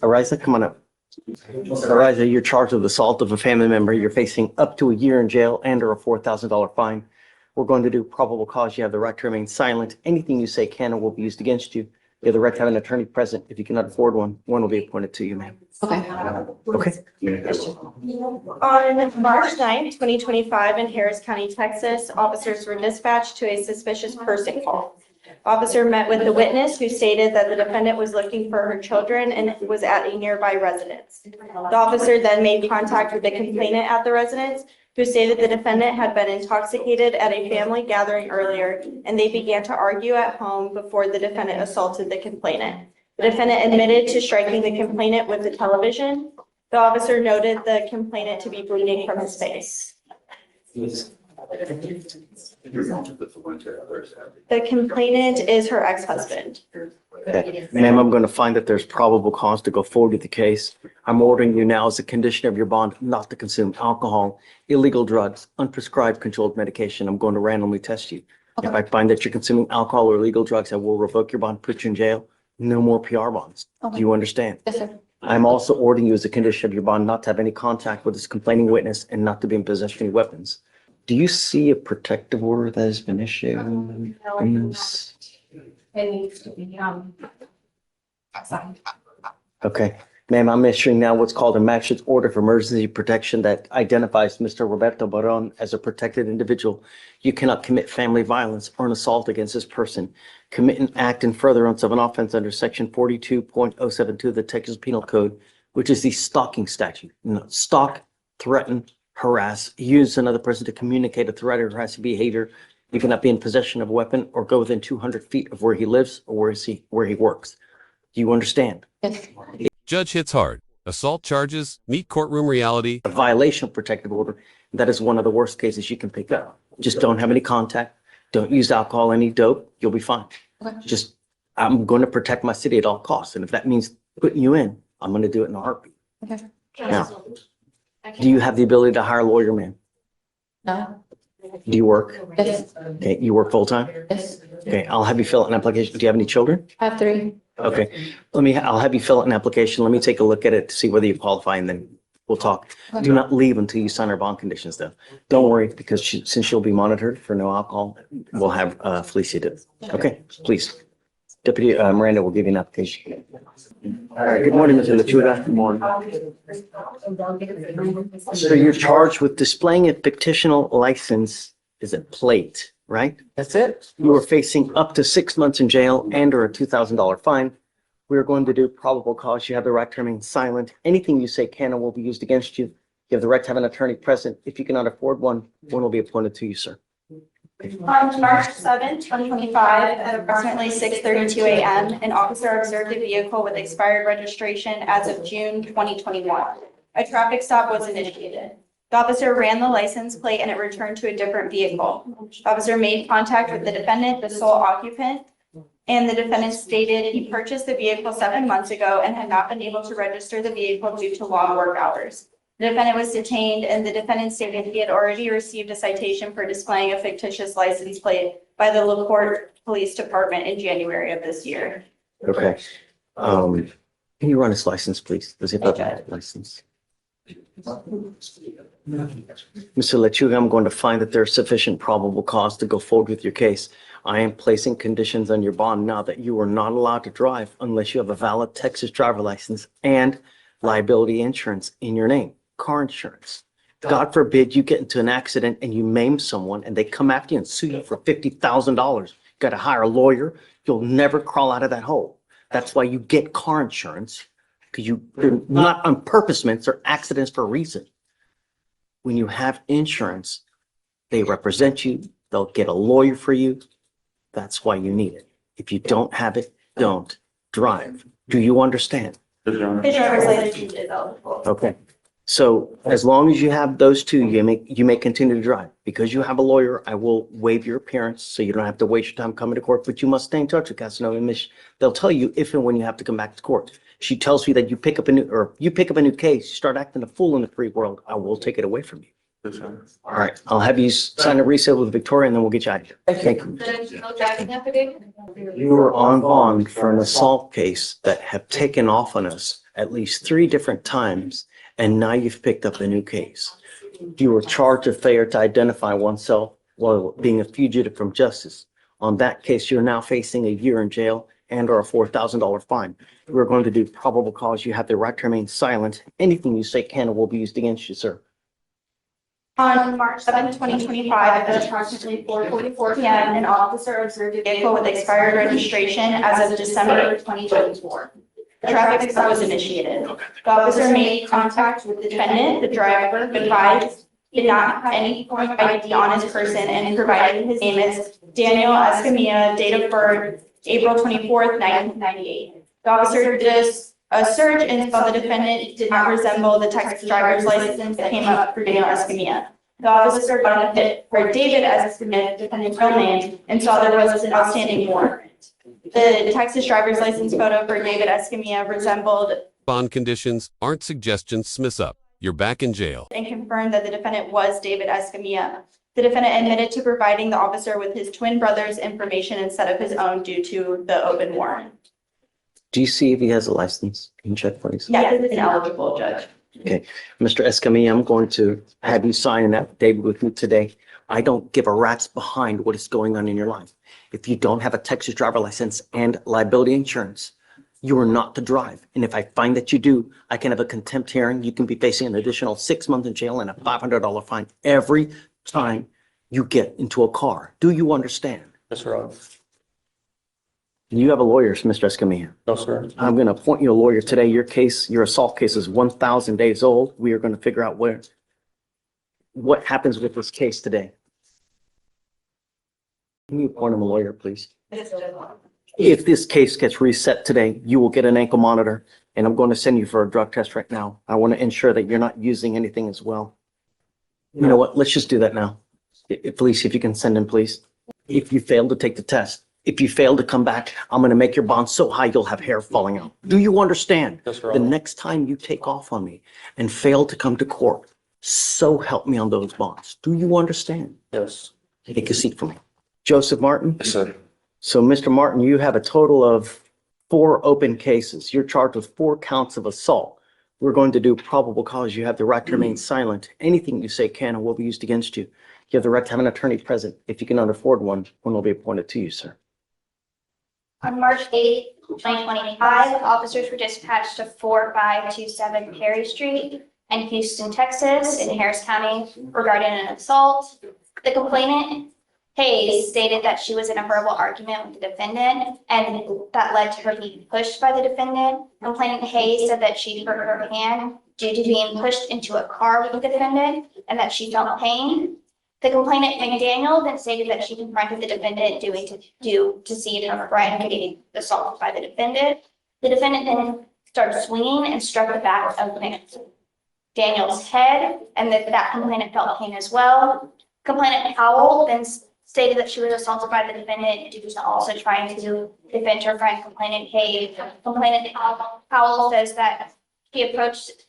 Ariza, come on up. Ariza, you're charged with assault of a family member. You're facing up to a year in jail and or a $4,000 fine. We're going to do probable cause. You have the right to remain silent. Anything you say can or will be used against you. You have the right to have an attorney present. If you cannot afford one, one will be appointed to you, ma'am. Okay. Okay. On March 9th, 2025 in Harris County, Texas, officers were dispatched to a suspicious person call. Officer met with the witness who stated that the defendant was looking for her children and was at a nearby residence. The officer then made contact with the complainant at the residence, who stated the defendant had been intoxicated at a family gathering earlier, and they began to argue at home before the defendant assaulted the complainant. The defendant admitted to striking the complainant with the television. The officer noted the complainant to be bleeding from his face. The complainant is her ex-husband. Okay. Ma'am, I'm going to find that there's probable cause to go forward with the case. I'm ordering you now as a condition of your bond not to consume alcohol, illegal drugs, unprescribed controlled medication. I'm going to randomly test you. If I find that you're consuming alcohol or illegal drugs, I will revoke your bond, put you in jail. No more PR bonds. Okay. Do you understand? Yes, sir. I'm also ordering you as a condition of your bond not to have any contact with this complaining witness and not to be in possession of any weapons. Do you see a protective order that has been issued in this? It needs to be, outside. Okay, ma'am, I'm issuing now what's called a magistrate's order for emergency protection that identifies Mr. Roberto Baron as a protected individual. You cannot commit family violence or an assault against this person. Commit an act in furtherance of an offense under section 42.072 of the Texas Penal Code, which is the stalking statute. Stalk, threaten, harass, use another person to communicate a threat or harassing behavior. You cannot be in possession of a weapon or go within 200 feet of where he lives or where he works. Do you understand? Yes. Judge hits hard. Assault charges meet courtroom reality. A violation of protective order, that is one of the worst cases you can pick up. Just don't have any contact. Don't use alcohol, any dope. You'll be fine. Okay. Just, I'm going to protect my city at all costs. And if that means putting you in, I'm going to do it in a heartbeat. Okay. Now, do you have the ability to hire a lawyer, ma'am? No. Do you work? Yes. Okay, you work full time? Yes. Okay, I'll have you fill out an application. Do you have any children? I have 3. Okay, I'll have you fill out an application. Let me take a look at it to see whether you qualify and then we'll talk. Do not leave until you sign our bond conditions though. Don't worry, because since she'll be monitored for no alcohol, we'll have Fleischer do it. Okay, please. Deputy Miranda will give you an application. All right, good morning, Mr. Lechuga. Good morning. So you're charged with displaying a fictional license, is a plate, right? That's it? You are facing up to 6 months in jail and or a $2,000 fine. We are going to do probable cause. You have the right to remain silent. Anything you say can and will be used against you. You have the right to have an attorney present. If you cannot afford one, one will be appointed to you, sir. On March 7th, 2025, at approximately 6:32 a.m., an officer observed a vehicle with expired registration as of June 2021. A traffic stop was initiated. The officer ran the license plate and it returned to a different vehicle. The officer made contact with the defendant, the sole occupant, and the defendant stated he purchased the vehicle 7 months ago and had not been able to register the vehicle due to long work hours. The defendant was detained and the defendant stated he had already received a citation for displaying a fictitious license plate by the LaPorte Police Department in January of this year. Okay. Can you run his license, please? Does he have a license? Mr. Lechuga, I'm going to find that there's sufficient probable cause to go forward with your case. I am placing conditions on your bond now that you are not allowed to drive unless you have a valid Texas driver license and liability insurance in your name, car insurance. God forbid you get into an accident and you maim someone and they come after you and sue you for $50,000. You got to hire a lawyer. You'll never crawl out of that hole. That's why you get car insurance, because they're not on purpose, or accidents for a reason. When you have insurance, they represent you. They'll get a lawyer for you. That's why you need it. If you don't have it, don't drive. Do you understand? His driver's license is eligible. Okay. So as long as you have those two, you may continue to drive. Because you have a lawyer, I will waive your appearance so you don't have to waste your time coming to court, but you must stay in touch with Casanova and Mish. They'll tell you if and when you have to come back to court. She tells you that you pick up a new case, you start acting a fool in the free world, I will take it away from you. All right, I'll have you sign a resale with Victoria and then we'll get you out of here. Thank you. You are on bond for an assault case that have taken off on us at least 3 different times, and now you've picked up a new case. You were charged with failure to identify oneself while being a fugitive from justice. On that case, you're now facing a year in jail and or a $4,000 fine. We're going to do probable cause. You have the right to remain silent. Anything you say can or will be used against you, sir. On March 7, 2025, at approximately 4:44 p.m., an officer observed a vehicle with expired registration as of December 2024. A traffic stop was initiated. The officer made contact with the defendant, the driver, advised he did not have any form of ID on his person, and provided his name as Daniel Escamilla, date of birth, April 24th, 1998. The officer did a search and saw the defendant did not resemble the Texas driver's license that came up for Daniel Escamilla. The officer got a hit for David Escamilla, the defendant's real name, and saw there was an outstanding warrant. The Texas driver's license photo for David Escamilla resembled Bond conditions aren't suggestions. Smiths up. You're back in jail. and confirmed that the defendant was David Escamilla. The defendant admitted to providing the officer with his twin brother's information instead of his own due to the open warrant. Do you see if he has a license? Can you check, please? Yeah, this is ineligible, Judge. Okay, Mr. Escamilla, I'm going to have you sign an affidavit with me today. I don't give a rat's behind what is going on in your life. If you don't have a Texas driver license and liability insurance, you are not to drive. And if I find that you do, I can have a contempt hearing. You can be facing an additional 6 months in jail and a $500 fine every time you get into a car. Do you understand? Yes, sir. You have a lawyer, Mr. Escamilla. No, sir. I'm going to appoint you a lawyer today. Your case, your assault case is 1,000 days old. We are going to figure out what happens with this case today. Can you appoint him a lawyer, please? If this case gets reset today, you will get an ankle monitor, and I'm going to send you for a drug test right now. I want to ensure that you're not using anything as well. You know what? Let's just do that now. Police, if you can send him, please. If you fail to take the test, if you fail to come back, I'm going to make your bond so high you'll have hair falling out. Do you understand? Yes, sir. The next time you take off on me and fail to come to court, so help me on those bonds. Do you understand? Yes. Take a seat for me. Joseph Martin? Yes, sir. So, Mr. Martin, you have a total of 4 open cases. You're charged with 4 counts of assault. We're going to do probable cause. You have the right to remain silent. Anything you say can and will be used against you. You have the right to have an attorney present. If you cannot afford one will be appointed to you, sir. On March 8, 2025, officers were dispatched to 4527 Perry Street in Houston, Texas, in Harris County regarding an assault. The complainant, Hayes, stated that she was in a verbal argument with the defendant, and that led to her being pushed by the defendant. Complainant Hayes said that she hurt her hand due to being pushed into a car with the defendant and that she felt pain. The complainant, McDaniel, then stated that she confronted the defendant to see if her friend getting assaulted by the defendant. The defendant then started swinging and struck the back of Daniel's head, and that complainant felt pain as well. Complainant Powell then stated that she was assaulted by the defendant due to also trying to defend her friend, complainant Hayes. Complainant Powell says that he approached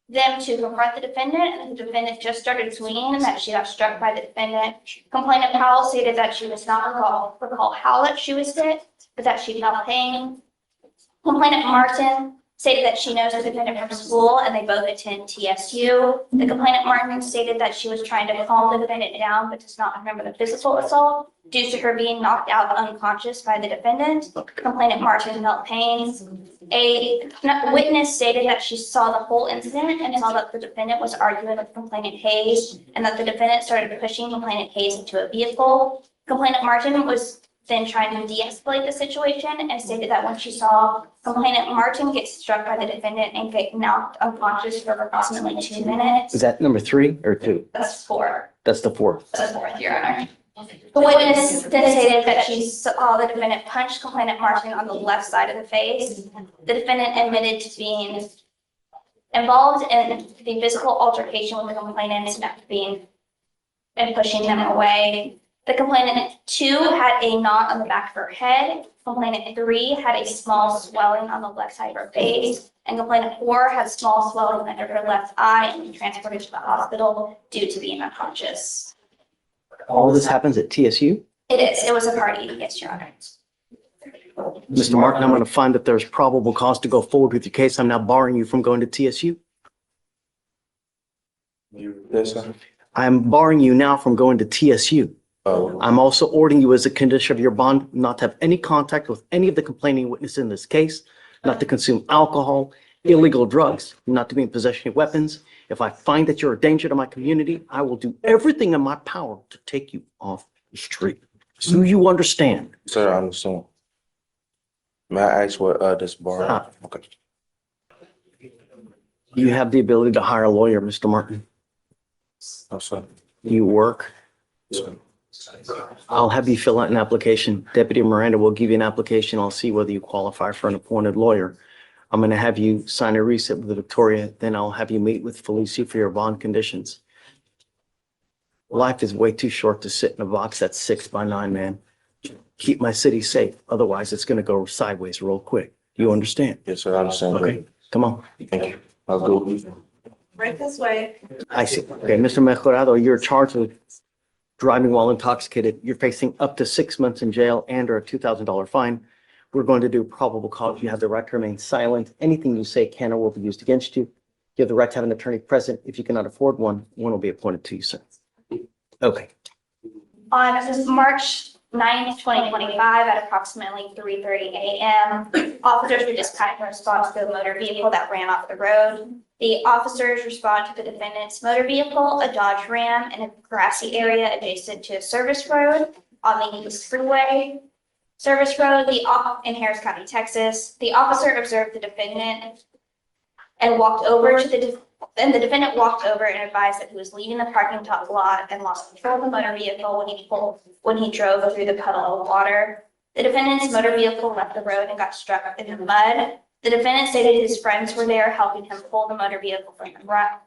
them to confront the defendant, and the defendant just started swinging and that she got struck by the defendant. Complainant Powell stated that she was not recall how that she was hit, but that she felt pain. Complainant Martin stated that she knows the defendant from school and they both attend TSU. The complainant Martin stated that she was trying to calm the defendant down but does not remember the physical assault due to her being knocked out unconscious by the defendant. Complainant Martin felt pain. A witness stated that she saw the whole incident and saw that the defendant was arguing with complainant Hayes and that the defendant started pushing complainant Hayes into a vehicle. Complainant Martin was then trying to de-escalate the situation and stated that when she saw complainant Martin get struck by the defendant and get knocked unconscious for approximately 2 minutes. Is that number 3 or 2? That's 4. That's the 4th. That's 4th, Your Honor. The witness then stated that she saw the defendant punch complainant Martin on the left side of the face. The defendant admitted to being involved in the physical altercation with the complainant and pushing them away. The complainant 2 had a knot on the back of her head. Complainant 3 had a small swelling on the left side of her face. And complainant 4 had small swelling under her left eye and was transported to the hospital due to being unconscious. All this happens at TSU? It is. It was a party. Yes, Your Honor. Mr. Martin, I'm going to find that there's probable cause to go forward with your case. I'm now barring you from going to TSU. Yes, sir. I'm barring you now from going to TSU. Oh, I'm also ordering you as a condition of your bond not to have any contact with any of the complaining witnesses in this case, not to consume alcohol, illegal drugs, not to be in possession of weapons. If I find that you're a danger to my community, I will do everything in my power to take you off the street. Do you understand? sir, I understand. May I ask what this bar? Okay. You have the ability to hire a lawyer, Mr. Martin. No, sir. You work. Sir. I'll have you fill out an application. Deputy Miranda will give you an application. I'll see whether you qualify for an appointed lawyer. I'm going to have you sign a receipt with Victoria, then I'll have you meet with Felicia for your bond conditions. Life is way too short to sit in a box that's 6 by 9, man. Keep my city safe. Otherwise, it's going to go sideways real quick. You understand? Yes, sir, I understand. Okay, come on. Thank you. I'll go. Right this way. I see. Okay, Mr. Mejorado, you're charged with driving while intoxicated. You're facing up to 6 months in jail and or a $2,000 fine. We're going to do probable cause. You have the right to remain silent. Anything you say can or will be used against you. You have the right to have an attorney present. If you cannot afford one, one will be appointed to you, sir. Okay. On March 9th, 2025, at approximately 3:30 a.m., officers were dispatched in response to a motor vehicle that ran off the road. The officers respond to the defendant's motor vehicle, a Dodge Ram, in a grassy area adjacent to a service road on the East Freeway. Service road, in Harris County, Texas. The officer observed the defendant and walked over to the defendant walked over and advised that he was leaving the parking lot and lost control of the motor vehicle when he drove through the puddle of water. The defendant's motor vehicle left the road and got stuck in the mud. The defendant stated his friends were there helping him pull the motor vehicle from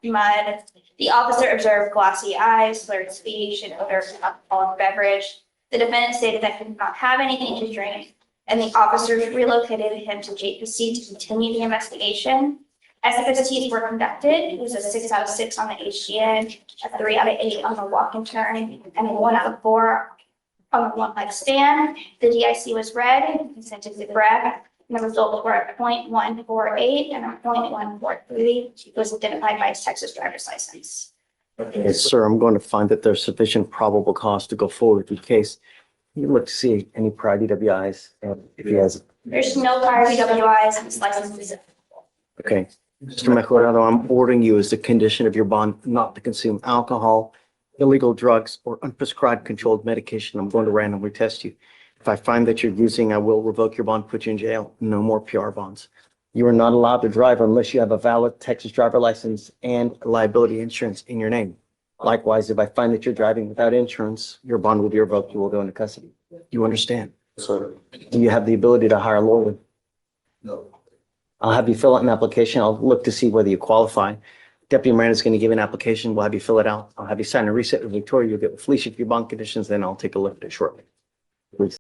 the mud. The officer observed glassy eyes, slurred speech, and odor of alcoholic beverage. The defendant stated that he did not have anything to drink, and the officers relocated him to JPC to continue the investigation. SFSTs were conducted. It was a 6 out of 6 on the HGN, a 3 out of 8 on the walk and turn, and a 1 out of 4 on the one leg stand. The DIC was read and consented to brag. And the results were a .148 and a .143. It was identified by his Texas driver's license. Yes, sir, I'm going to find that there's sufficient probable cause to go forward with the case. You look to see any prior DWIs, and if he has. There's no prior DWIs and his license is. Okay. Mr. Mejorado, I'm ordering you as the condition of your bond not to consume alcohol, illegal drugs, or unprescribed controlled medication. I'm going to randomly test you. If I find that you're using, I will revoke your bond, put you in jail. No more PR bonds. You are not allowed to drive unless you have a valid Texas driver license and liability insurance in your name. Likewise, if I find that you're driving without insurance, your bond will be revoked. You will go into custody. You understand? Sir. Do you have the ability to hire a lawyer? No. I'll have you fill out an application. I'll look to see whether you qualify. Deputy Miranda is going to give an application. We'll have you fill it out. I'll have you sign a receipt with Victoria. You'll get with Fleischer for your bond conditions. Then I'll take a look at it shortly. Please.